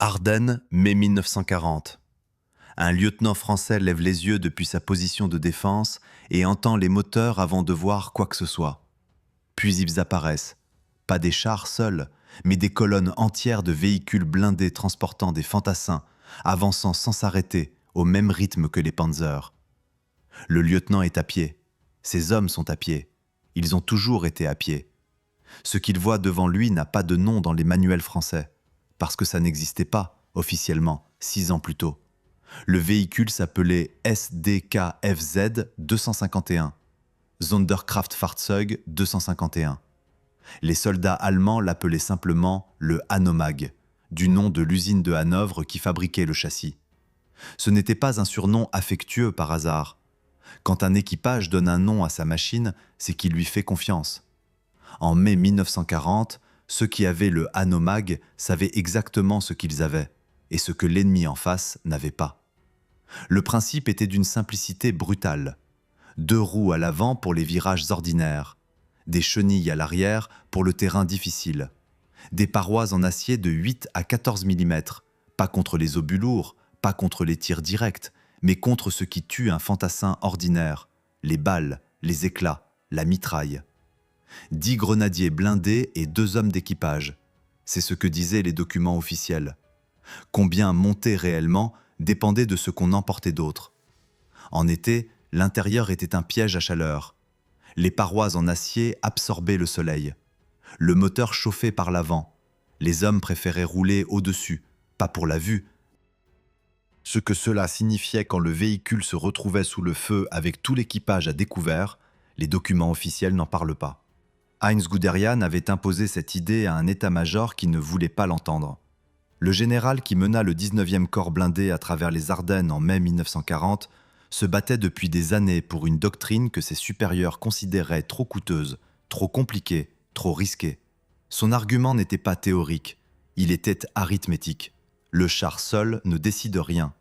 Ardennes, mai 1940. Un lieutenant français lève les yeux depuis sa position de défense et entend les moteurs avant de voir quoi que ce soit. Puis ils apparaissent. Pas des chars seuls, mais des colonnes entières de véhicules blindés transportant des fantassins, avançant sans s'arrêter, au même rythme que les panzers. Le lieutenant est à pied. Ses hommes sont à pied. Ils ont toujours été à pied. Ce qu'il voit devant lui n'a pas de nom dans les manuels français, parce que ça n'existait pas, officiellement, 6 ans plus tôt. Le véhicule s'appelait SDKFZ 251, Sonderkraftfahrzeug 251. Les soldats allemands l'appelaient simplement le Hanomag, du nom de l'usine de Hanovre qui fabriquait le châssis. Ce n'était pas un surnom affectueux par hasard. Quand un équipage donne un nom à sa machine, c'est qu'il lui fait confiance. En mai 1940, ceux qui avaient le Hanomag savaient exactement ce qu'ils avaient, et ce que l'ennemi en face n'avait pas. Le principe était d'une simplicité brutale. 2 roues à l'avant pour les virages ordinaires, des chenilles à l'arrière pour le terrain difficile, des parois en acier de 8 à 14 mm, pas contre les obus lourds, pas contre les tirs directs, mais contre ce qui tue un fantassin ordinaire, les balles, les éclats, la mitraille. 10 grenadiers blindés et 2 hommes d'équipage. C'est ce que disaient les documents officiels. Combien montaient réellement dépendait de ce qu'on emportait d'autre. En été, l'intérieur était un piège à chaleur. Les parois en acier absorbaient le soleil. Le moteur chauffait par l'avant. Les hommes préféraient rouler au-dessus, pas pour la vue. Ce que cela signifiait quand le véhicule se retrouvait sous le feu avec tout l'équipage à découvert, les documents officiels n'en parlent pas. Heinz Guderian avait imposé cette idée à un état-major qui ne voulait pas l'entendre. Le général qui mena le 19e corps blindé à travers les Ardennes en mai 1940 se battait depuis des années pour une doctrine que ses supérieurs considéraient trop coûteuse, trop compliquée, trop risquée. Son argument n'était pas théorique, il était arithmétique. Le char seul ne décide rien.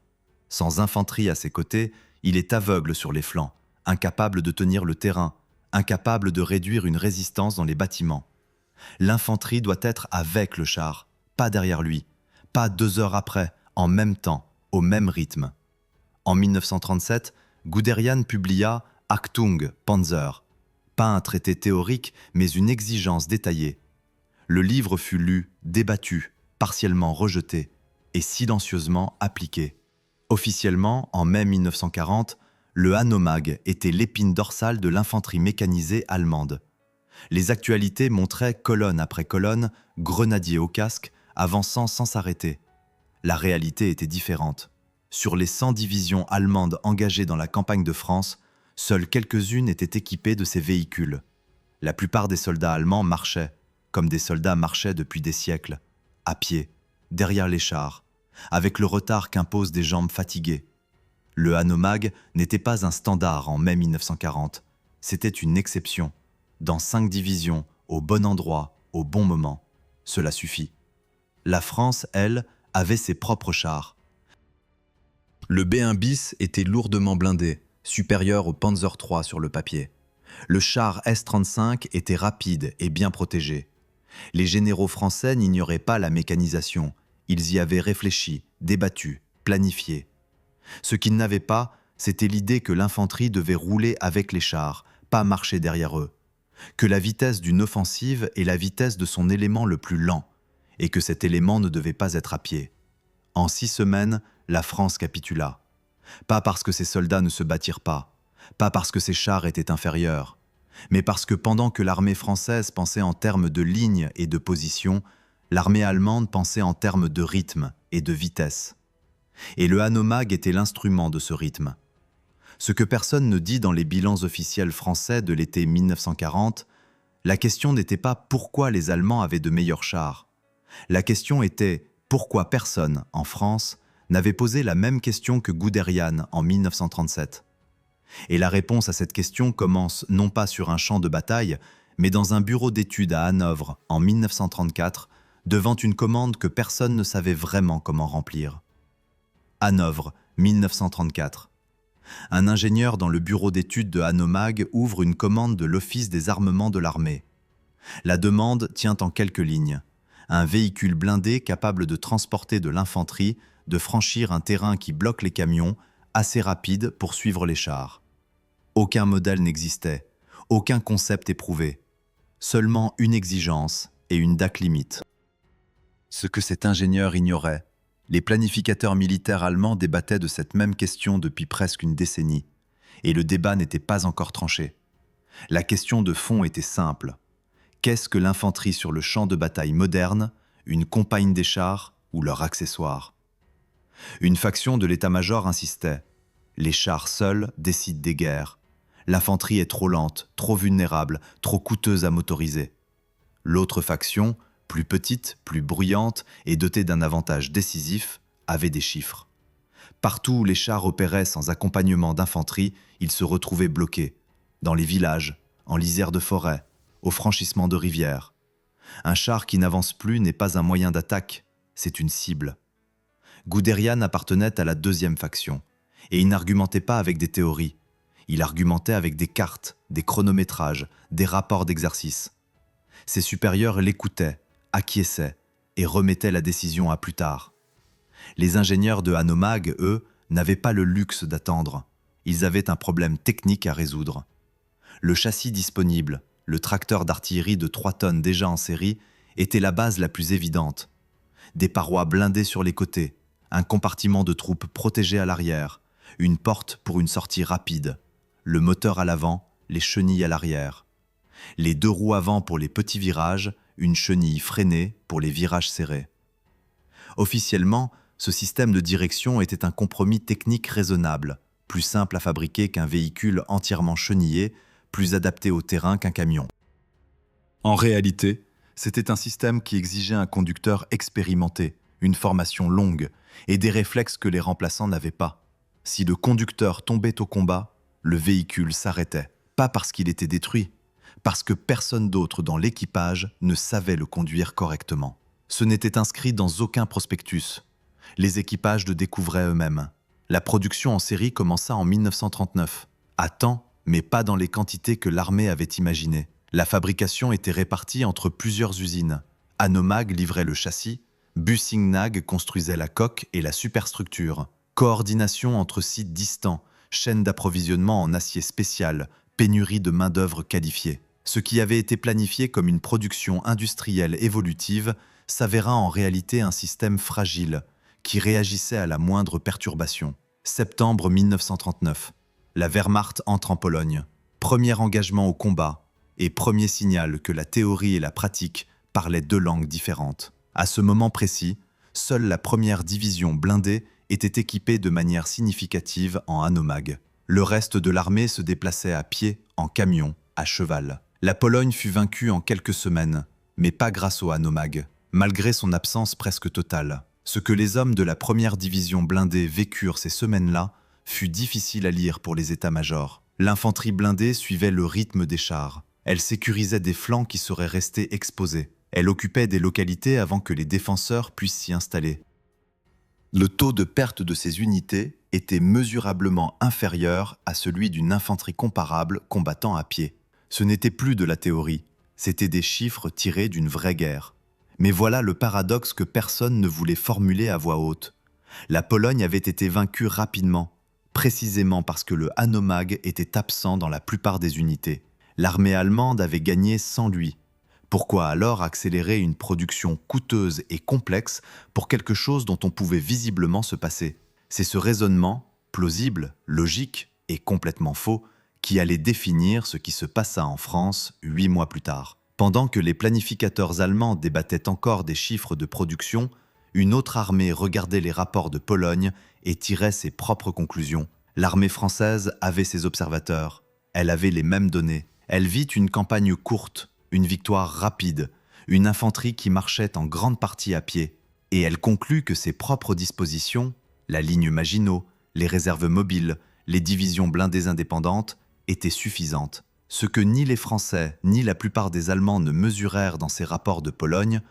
Sans infanterie à ses côtés, il est aveugle sur les flancs, incapable de tenir le terrain, incapable de réduire une résistance dans les bâtiments. L'infanterie doit être avec le char, pas derrière lui, pas 2 heures après, en même temps, au même rythme. En 1937, Guderian publia Achtung, Panzer. Pas un traité théorique, mais une exigence détaillée. Le livre fut lu, débattu, partiellement rejeté et silencieusement appliqué. Officiellement, en mai 1940, le Hanomag était l'épine dorsale de l'infanterie mécanisée allemande. Les actualités montraient colonne après colonne, grenadiers au casque, avançant sans s'arrêter. La réalité était différente. Sur les 100 divisions allemandes engagées dans la campagne de France, seules quelques-unes étaient équipées de ces véhicules. La plupart des soldats allemands marchaient, comme des soldats marchaient depuis des siècles, à pied, derrière les chars, avec le retard qu'imposent des jambes fatiguées. Le Hanomag n'était pas un standard en mai 1940, c'était une exception. Dans 5 divisions, au bon endroit, au bon moment. Cela suffit. La France, elle, avait ses propres chars. Le B1 bis était lourdement blindé, supérieur au Panzer III sur le papier. Le char S-35 était rapide et bien protégé. Les généraux français n'ignoraient pas la mécanisation. Ils y avaient réfléchi, débattu, planifié. Ce qu'ils n'avaient pas, c'était l'idée que l'infanterie devait rouler avec les chars, pas marcher derrière eux. Que la vitesse d'une offensive est la vitesse de son élément le plus lent, et que cet élément ne devait pas être à pied. En 6 semaines, la France capitula. Pas parce que ses soldats ne se battirent pas, pas parce que ses chars étaient inférieurs, mais parce que pendant que l'armée française pensait en termes de lignes et de position, l'armée allemande pensait en termes de rythme et de vitesse. Et le Hanomag était l'instrument de ce rythme. Ce que personne ne dit dans les bilans officiels français de l'été 1940, la question n'était pas pourquoi les Allemands avaient de meilleurs chars. La question était pourquoi personne, en France, n'avait posé la même question que Guderian en 1937. Et la réponse à cette question commence non pas sur un champ de bataille, mais dans un bureau d'études à Hanovre en 1934, devant une commande que personne ne savait vraiment comment remplir. Hanovre, 1934. Un ingénieur dans le bureau d'études de Hanomag ouvre une commande de l'Office des armements de l'armée. La demande tient en quelques lignes. un véhicule blindé capable de transporter de l'infanterie, de franchir un terrain qui bloque les camions, assez rapide pour suivre les chars. Aucun modèle n'existait, aucun concept éprouvé, seulement une exigence et une date limite. Ce que cet ingénieur ignorait, les planificateurs militaires allemands débattaient de cette même question depuis presque une décennie, et le débat n'était pas encore tranché. La question de fond était simple. Qu'est-ce que l'infanterie sur le champ de bataille moderne, une compagne des chars ou leur accessoire? Une faction de l'état-major insistait. Les chars seuls décident des guerres. L'infanterie est trop lente, trop vulnérable, trop coûteuse à motoriser. L'autre faction, plus petite, plus bruyante et dotée d'un avantage décisif, avait des chiffres. Partout où les chars opéraient sans accompagnement d'infanterie, ils se retrouvaient bloqués. Dans les villages, en lisière de forêt, au franchissement de rivières. Un char qui n'avance plus n'est pas un moyen d'attaque, c'est une cible. Guderian appartenait à la deuxième faction, et il n'argumentait pas avec des théories. Il argumentait avec des cartes, des chronométrages, des rapports d'exercice. Ses supérieurs l'écoutaient, acquiesçaient et remettaient la décision à plus tard. Les ingénieurs de Hanomag, eux, n'avaient pas le luxe d'attendre. Ils avaient un problème technique à résoudre. Le châssis disponible, le tracteur d'artillerie de 3 tonnes déjà en série, était la base la plus évidente. Des parois blindées sur les côtés, un compartiment de troupes protégé à l'arrière, une porte pour une sortie rapide, le moteur à l'avant, les chenilles à l'arrière. Les 2 roues avant pour les petits virages, une chenille freinée pour les virages serrés. Officiellement, ce système de direction était un compromis technique raisonnable, plus simple à fabriquer qu'un véhicule entièrement chenillé, plus adapté au terrain qu'un camion. En réalité, c'était un système qui exigeait un conducteur expérimenté, une formation longue et des réflexes que les remplaçants n'avaient pas. Si le conducteur tombait au combat, le véhicule s'arrêtait. Pas parce qu'il était détruit, parce que personne d'autre dans l'équipage ne savait le conduire correctement. Ce n'était inscrit dans aucun prospectus. Les équipages le découvraient eux-mêmes. La production en série commença en 1939, à temps, mais pas dans les quantités que l'armée avait imaginées. La fabrication était répartie entre plusieurs usines. Hanomag livrait le châssis, Bussing-Nag construisait la coque et la superstructure. Coordination entre sites distants, chaîne d'approvisionnement en acier spécial, pénurie de main-d'œuvre qualifiée. Ce qui avait été planifié comme une production industrielle évolutive s'avéra en réalité un système fragile qui réagissait à la moindre perturbation. Septembre 1939. La Wehrmacht entre en Pologne. Premier engagement au combat et premier signal que la théorie et la pratique parlaient 2 langues différentes. À ce moment précis, seule la première division blindée était équipée de manière significative en Hanomag. Le reste de l'armée se déplaçait à pied, en camion, à cheval. La Pologne fut vaincue en quelques semaines, mais pas grâce au Hanomag, malgré son absence presque totale. Ce que les hommes de la première division blindée vécurent ces semaines-là fut difficile à lire pour les états-majors. L'infanterie blindée suivait le rythme des chars. Elle sécurisait des flancs qui seraient restés exposés. Elle occupait des localités avant que les défenseurs puissent s'y installer. Le taux de perte de ces unités était mesurablement inférieur à celui d'une infanterie comparable combattant à pied. Ce n'était plus de la théorie, c'étaient des chiffres tirés d'une vraie guerre. Mais voilà le paradoxe que personne ne voulait formuler à voix haute. La Pologne avait été vaincue rapidement, précisément parce que le Hanomag était absent dans la plupart des unités. L'armée allemande avait gagné sans lui. Pourquoi alors accélérer une production coûteuse et complexe pour quelque chose dont on pouvait visiblement se passer? C'est ce raisonnement, plausible, logique et complètement faux, qui allait définir ce qui se passa en France 8 mois plus tard. Pendant que les planificateurs allemands débattaient encore des chiffres de production, une autre armée regardait les rapports de Pologne et tirait ses propres conclusions. L'armée française avait ses observateurs. Elle avait les mêmes données. Elle vit une campagne courte, une victoire rapide, une infanterie qui marchait en grande partie à pied. Et elle conclut que ses propres dispositions, la ligne Maginot, les réserves mobiles, les divisions blindées indépendantes, étaient suffisantes. Ce que ni les Français ni la plupart des Allemands ne mesurèrent dans ces rapports de Pologne,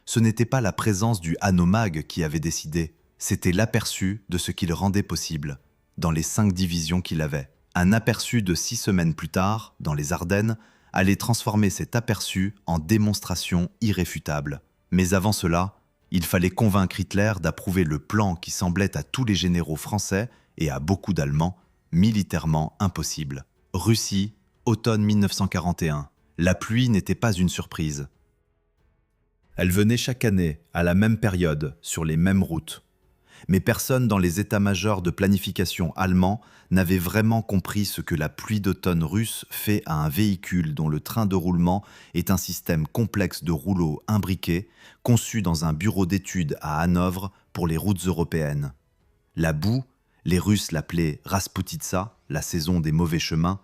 ce n'était pas la présence du Hanomag qui avait décidé, c'était l'aperçu de ce qu'il rendait possible, dans les 5 divisions qu'il avait. Un aperçu de 6 semaines plus tard, dans les Ardennes, allait transformer cet aperçu en démonstration irréfutable. Mais avant cela, il fallait convaincre Hitler d'approuver le plan qui semblait à tous les généraux français et à beaucoup d'Allemands militairement impossible. Russie, automne 1941. La pluie n'était pas une surprise. Elle venait chaque année, à la même période, sur les mêmes routes. Mais personne dans les états-majors de planification allemands n'avait vraiment compris ce que la pluie d'automne russe fait à un véhicule dont le train de roulement est un système complexe de rouleaux imbriqués, conçu dans un bureau d'études à Hanovre pour les routes européennes. La boue, les Russes l'appelaient Rasputitsa, la saison des mauvais chemins,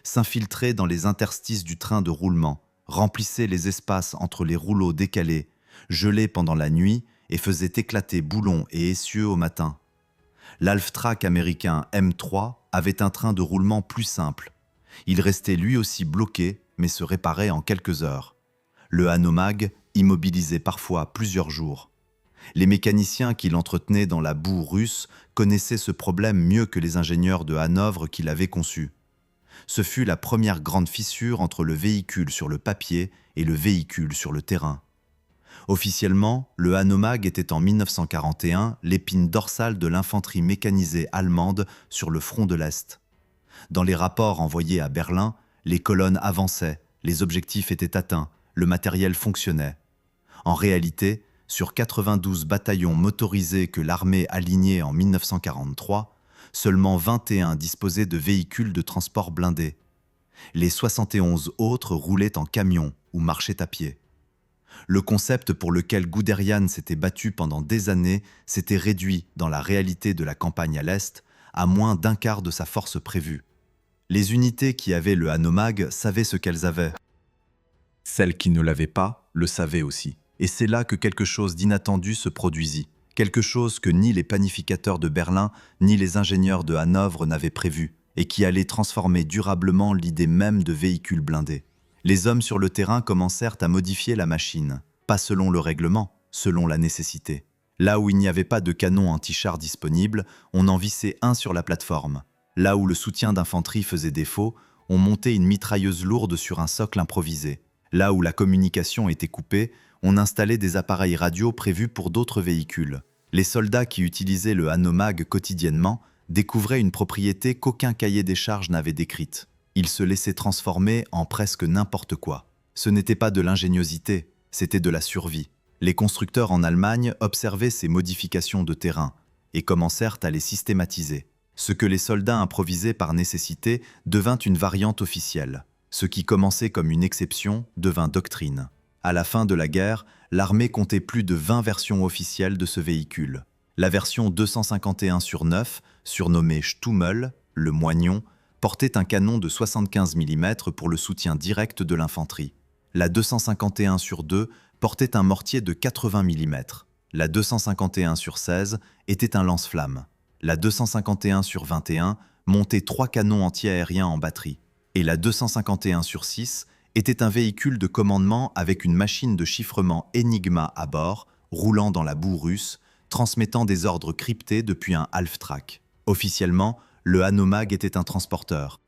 s'infiltrait dans les interstices du train de roulement, remplissait les espaces entre les rouleaux décalés, gelait pendant la nuit et faisait éclater boulons et essieux au matin. L'Halftrack américain M3 avait un train de roulement plus simple. Il restait lui aussi bloqué, mais se réparait en quelques heures. Le Hanomag immobilisait parfois plusieurs jours. Les mécaniciens qui l'entretenaient dans la boue russe connaissaient ce problème mieux que les ingénieurs de Hanovre qui l'avaient conçu. Ce fut la première grande fissure entre le véhicule sur le papier et le véhicule sur le terrain. Officiellement, le Hanomag était en 1941 l'épine dorsale de l'infanterie mécanisée allemande sur le front de l'Est. Dans les rapports envoyés à Berlin, les colonnes avançaient, les objectifs étaient atteints, le matériel fonctionnait. En réalité, sur 92 bataillons motorisés que l'armée alignait en 1943, seulement 21 disposaient de véhicules de transport blindés. Les 71 autres roulaient en camion ou marchaient à pied. Le concept pour lequel Guderian s'était battu pendant des années s'était réduit, dans la réalité de la campagne à l'Est, à moins d'un quart de sa force prévue. Les unités qui avaient le Hanomag savaient ce qu'elles avaient. Celles qui ne l'avaient pas le savaient aussi. Et c'est là que quelque chose d'inattendu se produisit. Quelque chose que ni les planificateurs de Berlin, ni les ingénieurs de Hanovre n'avaient prévu, et qui allait transformer durablement l'idée même de véhicules blindés. Les hommes sur le terrain commencèrent à modifier la machine, pas selon le règlement, selon la nécessité. Là où il n'y avait pas de canon anti-char disponible, on en vissait un sur la plateforme. Là où le soutien d'infanterie faisait défaut, on montait une mitrailleuse lourde sur un socle improvisé. Là où la communication était coupée, on installait des appareils radio prévus pour d'autres véhicules. Les soldats qui utilisaient le Hanomag quotidiennement découvraient une propriété qu'aucun cahier des charges n'avait décrite. Ils se laissaient transformer en presque n'importe quoi. Ce n'était pas de l'ingéniosité, c'était de la survie. Les constructeurs en Allemagne observaient ces modifications de terrain et commencèrent à les systématiser. Ce que les soldats improvisaient par nécessité devint une variante officielle. Ce qui commençait comme une exception devint doctrine. À la fin de la guerre, l'armée comptait plus de 20 versions officielles de ce véhicule. La version 251/9, surnommée Stummel, le moignon, portait un canon de 75 mm pour le soutien direct de l'infanterie. La 251/2 portait un mortier de 80 mm. La 251/16 était un lance-flammes. La 251/21 montait 3 canons anti-aériens en batterie. Et la 251/6 était un véhicule de commandement avec une machine de chiffrement Enigma à bord, roulant dans la boue russe, transmettant des ordres cryptés depuis un Halftrack. Officiellement, le Hanomag était un transporteur.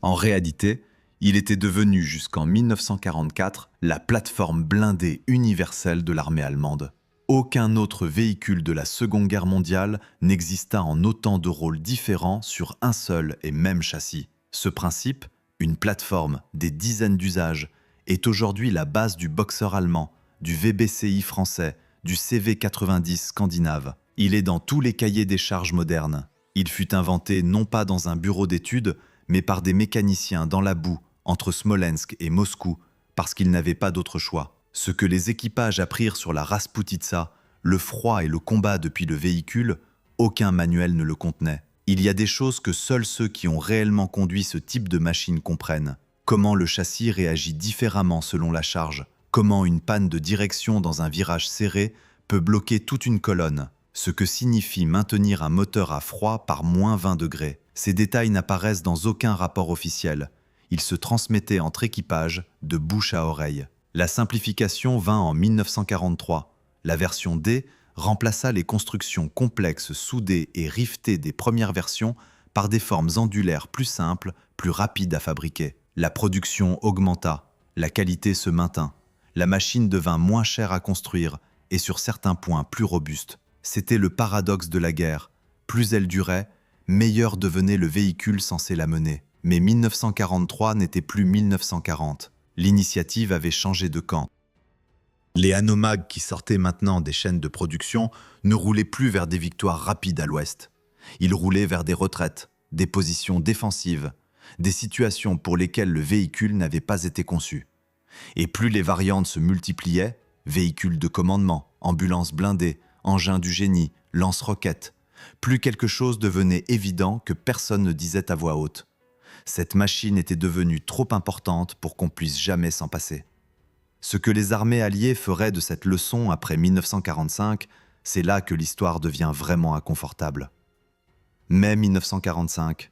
En réalité, il était devenu jusqu'en 1944 la plateforme blindée universelle de l'armée allemande. Aucun autre véhicule de la Seconde Guerre mondiale n'exista en autant de rôles différents sur un seul et même châssis. Ce principe, une plateforme, des dizaines d'usages, est aujourd'hui la base du Boxer allemand, du VBCI français, du CV-90 scandinave. Il est dans tous les cahiers des charges modernes. Il fut inventé non pas dans un bureau d'études, mais par des mécaniciens dans la boue, entre Smolensk et Moscou, parce qu'ils n'avaient pas d'autre choix. Ce que les équipages apprirent sur la Rasputitsa, le froid et le combat depuis le véhicule, aucun manuel ne le contenait. Il y a des choses que seuls ceux qui ont réellement conduit ce type de machine comprennent. Comment le châssis réagit différemment selon la charge. Comment une panne de direction dans un virage serré peut bloquer toute une colonne. Ce que signifie maintenir un moteur à froid par moins 20 degrés. Ces détails n'apparaissent dans aucun rapport officiel. Ils se transmettaient entre équipages, de bouche à oreille. La simplification vint en 1943. La version D remplaça les constructions complexes soudées et rivetées des premières versions par des formes ondulaires plus simples, plus rapides à fabriquer. La production augmenta, la qualité se maintint. La machine devint moins chère à construire et sur certains points plus robuste. C'était le paradoxe de la guerre. Plus elle durait, meilleur devenait le véhicule censé la mener. Mais 1943 n'était plus 1940. L'initiative avait changé de camp. Les Hanomag qui sortaient maintenant des chaînes de production ne roulaient plus vers des victoires rapides à l'ouest. Ils roulaient vers des retraites, des positions défensives, des situations pour lesquelles le véhicule n'avait pas été conçu. Et plus les variantes se multipliaient, véhicules de commandement, ambulances blindées, engins du génie, lance-roquettes, plus quelque chose devenait évident que personne ne disait à voix haute. Cette machine était devenue trop importante pour qu'on puisse jamais s'en passer. Ce que les armées alliées feraient de cette leçon après 1945, c'est là que l'histoire devient vraiment inconfortable. Mai 1945,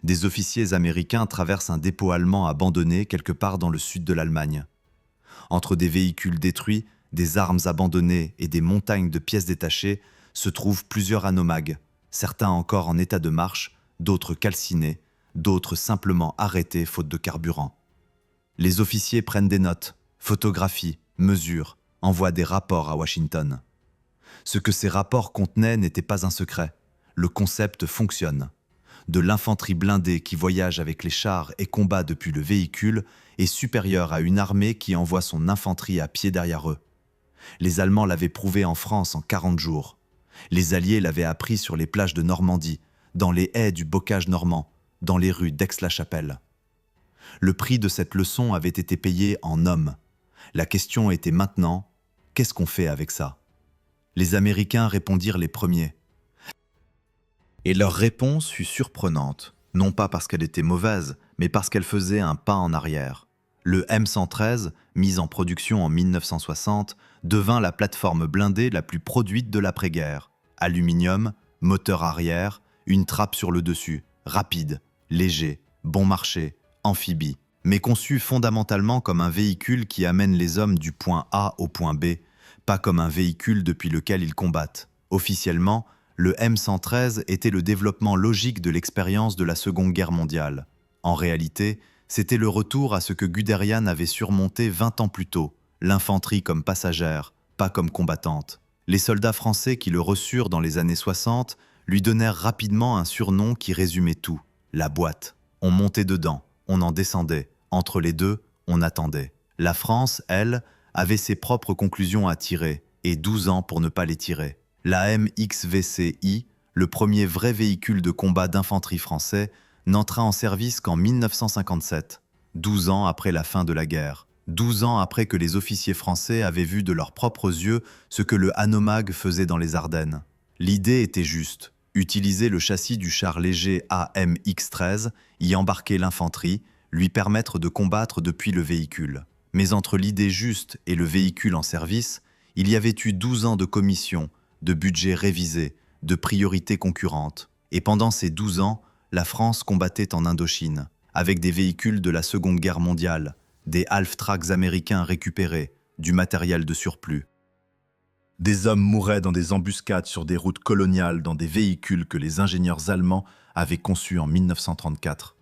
des officiers américains traversent un dépôt allemand abandonné quelque part dans le sud de l'Allemagne. Entre des véhicules détruits, des armes abandonnées et des montagnes de pièces détachées se trouvent plusieurs Hanomag, certains encore en état de marche, d'autres calcinés, d'autres simplement arrêtés faute de carburant. Les officiers prennent des notes, photographient, mesurent, envoient des rapports à Washington. Ce que ces rapports contenaient n'était pas un secret. Le concept fonctionne. De l'infanterie blindée qui voyage avec les chars et combat depuis le véhicule est supérieure à une armée qui envoie son infanterie à pied derrière eux. Les Allemands l'avaient prouvé en France en 40 jours. Les Alliés l'avaient appris sur les plages de Normandie, dans les haies du bocage normand, dans les rues d'Aix-la-Chapelle. Le prix de cette leçon avait été payé en hommes. La question était maintenant, qu'est-ce qu'on fait avec ça? Les Américains répondirent les premiers. Et leur réponse fut surprenante, non pas parce qu'elle était mauvaise, mais parce qu'elle faisait un pas en arrière. Le M113, mis en production en 1960, devint la plateforme blindée la plus produite de l'après-guerre. Aluminium, moteur arrière, une trappe sur le dessus, rapide, léger, bon marché, amphibie, mais conçu fondamentalement comme un véhicule qui amène les hommes du point A au point B, pas comme un véhicule depuis lequel ils combattent. Officiellement, le M113 était le développement logique de l'expérience de la Seconde Guerre mondiale. En réalité, c'était le retour à ce que Guderian avait surmonté 20 ans plus tôt, l'infanterie comme passagère, pas comme combattante. Les soldats français qui le reçurent dans les années 60 lui donnèrent rapidement un surnom qui résumait tout, la boîte. On montait dedans, on en descendait, entre les deux, on attendait. La France, elle, avait ses propres conclusions à tirer, et 12 ans pour ne pas les tirer. La MXVCI, le premier vrai véhicule de combat d'infanterie français, n'entra en service qu'en 1957, 12 ans après la fin de la guerre. 12 ans après que les officiers français avaient vu de leurs propres yeux ce que le Hanomag faisait dans les Ardennes. L'idée était juste, utiliser le châssis du char léger AMX-13, y embarquer l'infanterie, lui permettre de combattre depuis le véhicule. Mais entre l'idée juste et le véhicule en service, il y avait eu 12 ans de commission, de budget révisé, de priorités concurrentes. Et pendant ces 12 ans, la France combattait en Indochine, avec des véhicules de la Seconde Guerre mondiale, des half-tracks américains récupérés, du matériel de surplus. Des hommes mouraient dans des embuscades sur des routes coloniales dans des véhicules que les ingénieurs allemands avaient conçus en 1934.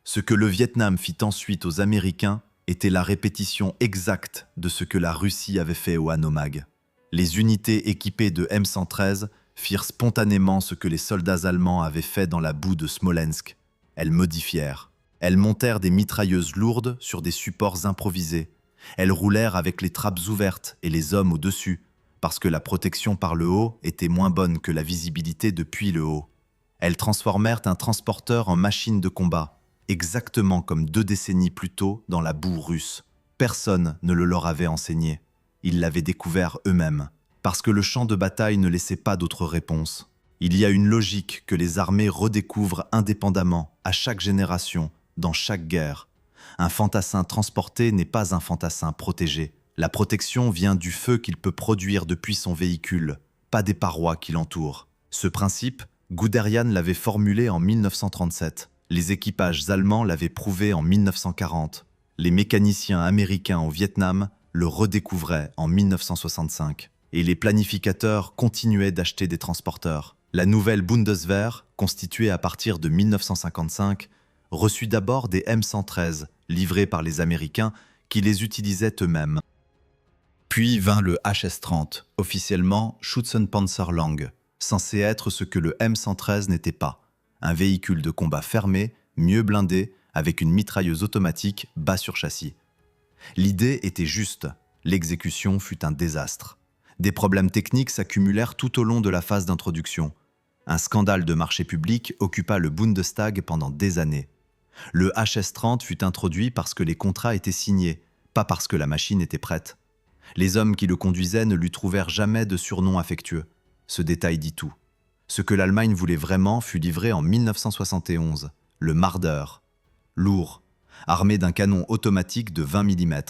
Ce que le Vietnam fit ensuite aux Américains était la répétition exacte de ce que la Russie avait fait aux Hanomag. Les unités équipées de M113 firent spontanément ce que les soldats allemands avaient fait dans la boue de Smolensk. Elles modifièrent. Elles montèrent des mitrailleuses lourdes sur des supports improvisés. Elles roulèrent avec les trappes ouvertes et les hommes au-dessus, parce que la protection par le haut était moins bonne que la visibilité depuis le haut. Elles transformèrent un transporteur en machine de combat, exactement comme 2 décennies plus tôt dans la boue russe. Personne ne le leur avait enseigné. Ils l'avaient découvert eux-mêmes, parce que le champ de bataille ne laissait pas d'autre réponse. Il y a une logique que les armées redécouvrent indépendamment, à chaque génération, dans chaque guerre. Un fantassin transporté n'est pas un fantassin protégé. La protection vient du feu qu'il peut produire depuis son véhicule, pas des parois qui l'entourent. Ce principe, Guderian l'avait formulé en 1937. Les équipages allemands l'avaient prouvé en 1940. Les mécaniciens américains au Vietnam le redécouvraient en 1965. Et les planificateurs continuaient d'acheter des transporteurs. La nouvelle Bundeswehr, constituée à partir de 1955, reçut d'abord des M113, livrés par les Américains, qui les utilisaient eux-mêmes. Puis vint le HS-30, officiellement Schützenpanzerlang, censé être ce que le M113 n'était pas, un véhicule de combat fermé, mieux blindé, avec une mitrailleuse automatique bas sur châssis. L'idée était juste, l'exécution fut un désastre. Des problèmes techniques s'accumulèrent tout au long de la phase d'introduction. Un scandale de marché public occupa le Bundestag pendant des années. Le HS-30 fut introduit parce que les contrats étaient signés, pas parce que la machine était prête. Les hommes qui le conduisaient ne lui trouvèrent jamais de surnom affectueux. Ce détail dit tout. Ce que l'Allemagne voulait vraiment fut livré en 1971, le Marder. Lourd, armé d'un canon automatique de 20 mm,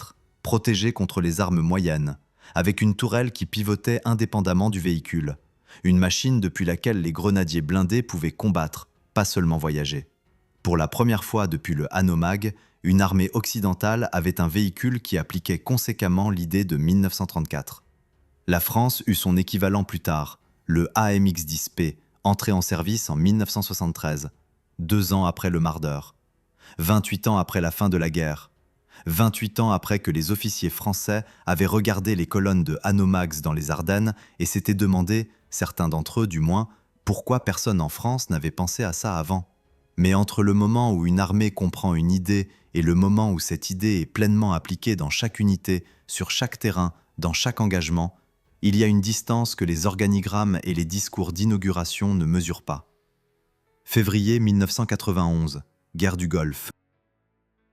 protégé contre les armes moyennes, avec une tourelle qui pivotait indépendamment du véhicule. Une machine depuis laquelle les grenadiers blindés pouvaient combattre, pas seulement voyager. Pour la première fois depuis le Hanomag, une armée occidentale avait un véhicule qui appliquait conséquemment l'idée de 1934. La France eut son équivalent plus tard, le AMX-10P, entré en service en 1973, 2 ans après le Marder. 28 ans après la fin de la guerre. 28 ans après que les officiers français avaient regardé les colonnes de Hanomags dans les Ardennes et s'étaient demandé, certains d'entre eux du moins, pourquoi personne en France n'avait pensé à ça avant. Mais entre le moment où une armée comprend une idée et le moment où cette idée est pleinement appliquée dans chaque unité, sur chaque terrain, dans chaque engagement, il y a une distance que les organigrammes et les discours d'inauguration ne mesurent pas. Février 1991, guerre du Golfe.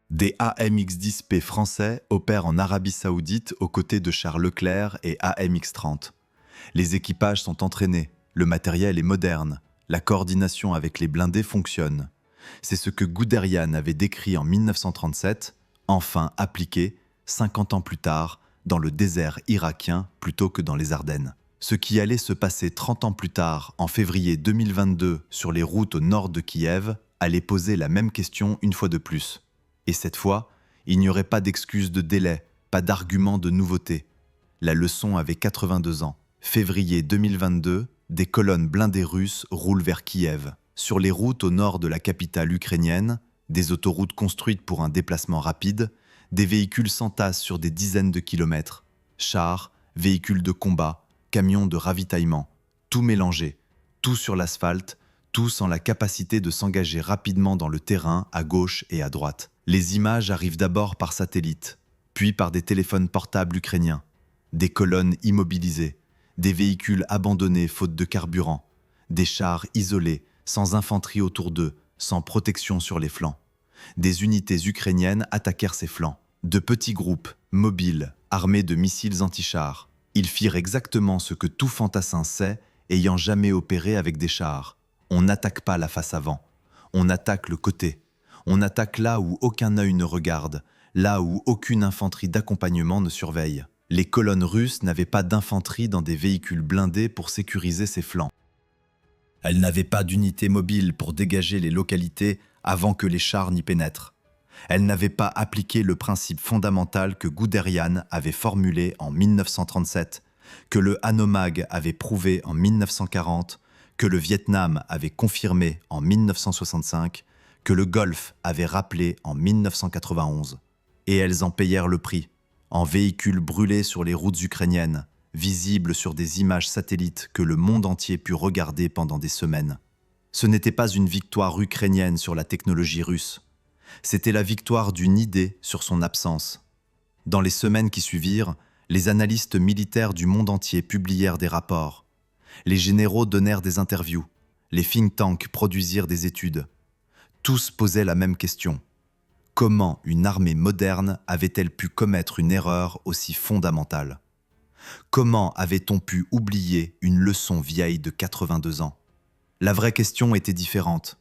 Des AMX-10P français opèrent en Arabie Saoudite aux côtés de chars Leclerc et AMX-30. Les équipages sont entraînés, le matériel est moderne, la coordination avec les blindés fonctionne. C'est ce que Guderian avait décrit en 1937, enfin appliqué, 50 ans plus tard, dans le désert irakien plutôt que dans les Ardennes. Ce qui allait se passer 30 ans plus tard, en février 2022, sur les routes au nord de Kiev, allait poser la même question une fois de plus. Et cette fois, il n'y aurait pas d'excuse de délai, pas d'argument de nouveauté. La leçon avait 82 ans. Février 2022, des colonnes blindées russes roulent vers Kiev. Sur les routes au nord de la capitale ukrainienne, des autoroutes construites pour un déplacement rapide, des véhicules s'entassent sur des dizaines de kilomètres. Chars, véhicules de combat, camions de ravitaillement, tout mélangé, tout sur l'asphalte, tous en la capacité de s'engager rapidement dans le terrain à gauche et à droite. Les images arrivent d'abord par satellite, puis par des téléphones portables ukrainiens, des colonnes immobilisées, des véhicules abandonnés faute de carburant, des chars isolés, sans infanterie autour d'eux, sans protection sur les flancs. Des unités ukrainiennes attaquèrent ces flancs. De petits groupes, mobiles, armés de missiles anti-chars. Ils firent exactement ce que tout fantassin sait, ayant jamais opéré avec des chars. On n'attaque pas la face avant, on attaque le côté. On attaque là où aucun œil ne regarde, là où aucune infanterie d'accompagnement ne surveille. Les colonnes russes n'avaient pas d'infanterie dans des véhicules blindés pour sécuriser ses flancs. Elles n'avaient pas d'unité mobile pour dégager les localités avant que les chars n'y pénètrent. Elles n'avaient pas appliqué le principe fondamental que Guderian avait formulé en 1937, que le Hanomag avait prouvé en 1940, que le Vietnam avait confirmé en 1965, que le Golfe avait rappelé en 1991. Et elles en payèrent le prix, en véhicules brûlés sur les routes ukrainiennes, visibles sur des images satellites que le monde entier put regarder pendant des semaines. Ce n'était pas une victoire ukrainienne sur la technologie russe, c'était la victoire d'une idée sur son absence. Dans les semaines qui suivirent, les analystes militaires du monde entier publièrent des rapports. Les généraux donnèrent des interviews, les think tanks produisirent des études. Tous posaient la même question. Comment une armée moderne avait-elle pu commettre une erreur aussi fondamentale ? Comment avait-on pu oublier une leçon vieille de 82 ans ? La vraie question était différente.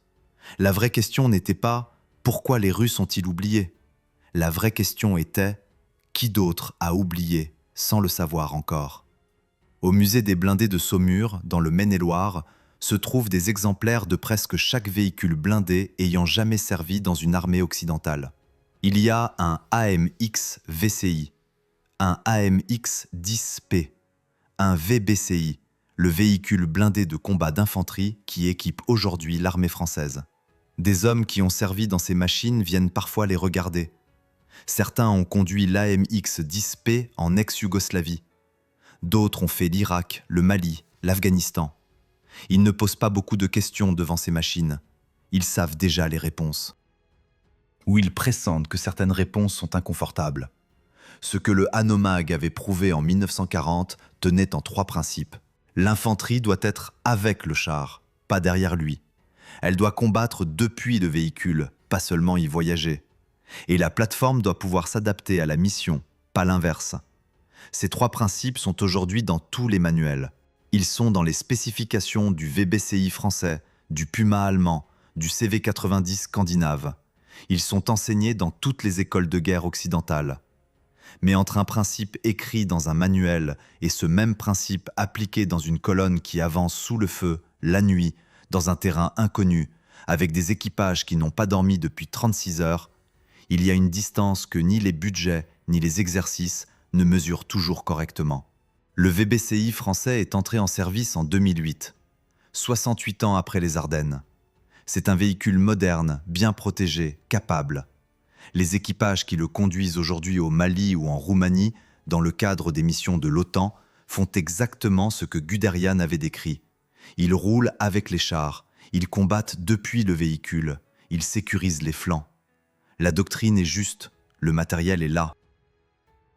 La vraie question n'était pas « Pourquoi les Russes ont-ils oublié ?» La vraie question était « Qui d'autre a oublié sans le savoir encore ?» Au musée des blindés de Saumur, dans le Maine-et-Loire, se trouvent des exemplaires de presque chaque véhicule blindé ayant jamais servi dans une armée occidentale. Il y a un AMX VCI, un AMX 10P, un VBCI, le véhicule blindé de combat d'infanterie qui équipe aujourd'hui l'armée française. Des hommes qui ont servi dans ces machines viennent parfois les regarder. Certains ont conduit l'AMX-10P en ex-Yougoslavie. D'autres ont fait l'Irak, le Mali, l'Afghanistan. Ils ne posent pas beaucoup de questions devant ces machines. Ils savent déjà les réponses. Ou ils pressentent que certaines réponses sont inconfortables. Ce que le Hanomag avait prouvé en 1940 tenait en 3 principes. L'infanterie doit être avec le char, pas derrière lui. Elle doit combattre depuis le véhicule, pas seulement y voyager. Et la plateforme doit pouvoir s'adapter à la mission, pas l'inverse. Ces 3 principes sont aujourd'hui dans tous les manuels. Ils sont dans les spécifications du VBCI français, du Puma allemand, du CV90 scandinave. Ils sont enseignés dans toutes les écoles de guerre occidentales. Mais entre un principe écrit dans un manuel et ce même principe appliqué dans une colonne qui avance sous le feu, la nuit, dans un terrain inconnu, avec des équipages qui n'ont pas dormi depuis 36 heures, il y a une distance que ni les budgets ni les exercices ne mesurent toujours correctement. Le VBCI français est entré en service en 2008, 68 ans après les Ardennes. C'est un véhicule moderne, bien protégé, capable. Les équipages qui le conduisent aujourd'hui au Mali ou en Roumanie, dans le cadre des missions de l'OTAN, font exactement ce que Guderian avait décrit. Ils roulent avec les chars, ils combattent depuis le véhicule, ils sécurisent les flancs. La doctrine est juste, le matériel est là.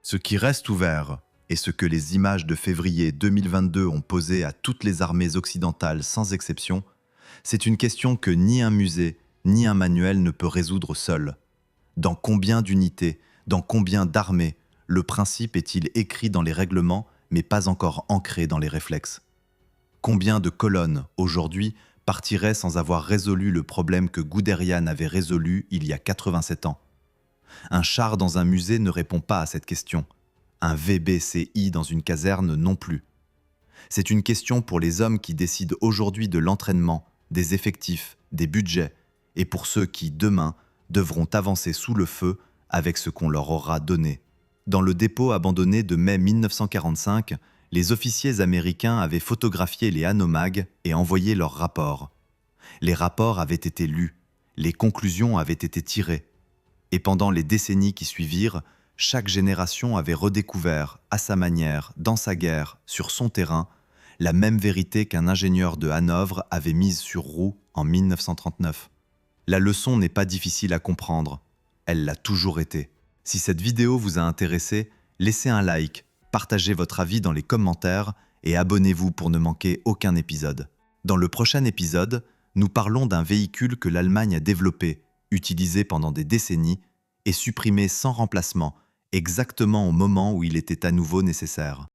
Ce qui reste ouvert, et ce que les images de février 2022 ont posé à toutes les armées occidentales sans exception, c'est une question que ni un musée, ni un manuel ne peut résoudre seul. Dans combien d'unités, dans combien d'armées, le principe est-il écrit dans les règlements, mais pas encore ancré dans les réflexes? Combien de colonnes, aujourd'hui, partiraient sans avoir résolu le problème que Guderian avait résolu il y a 87 ans? Un char dans un musée ne répond pas à cette question. Un VBCI dans une caserne non plus. C'est une question pour les hommes qui décident aujourd'hui de l'entraînement, des effectifs, des budgets, et pour ceux qui, demain, devront avancer sous le feu avec ce qu'on leur aura donné. Dans le dépôt abandonné de mai 1945, les officiers américains avaient photographié les Hanomag et envoyé leurs rapports. Les rapports avaient été lus, les conclusions avaient été tirées. Et pendant les décennies qui suivirent, chaque génération avait redécouvert, à sa manière, dans sa guerre, sur son terrain, la même vérité qu'un ingénieur de Hanovre avait mise sur roue en 1939. La leçon n'est pas difficile à comprendre, elle l'a toujours été. Si cette vidéo vous a intéressé, laissez un like, partagez votre avis dans les commentaires et abonnez-vous pour ne manquer aucun épisode. Dans le prochain épisode, nous parlons d'un véhicule que l'Allemagne a développé, utilisé pendant des décennies et supprimé sans remplacement, exactement au moment où il était à nouveau nécessaire.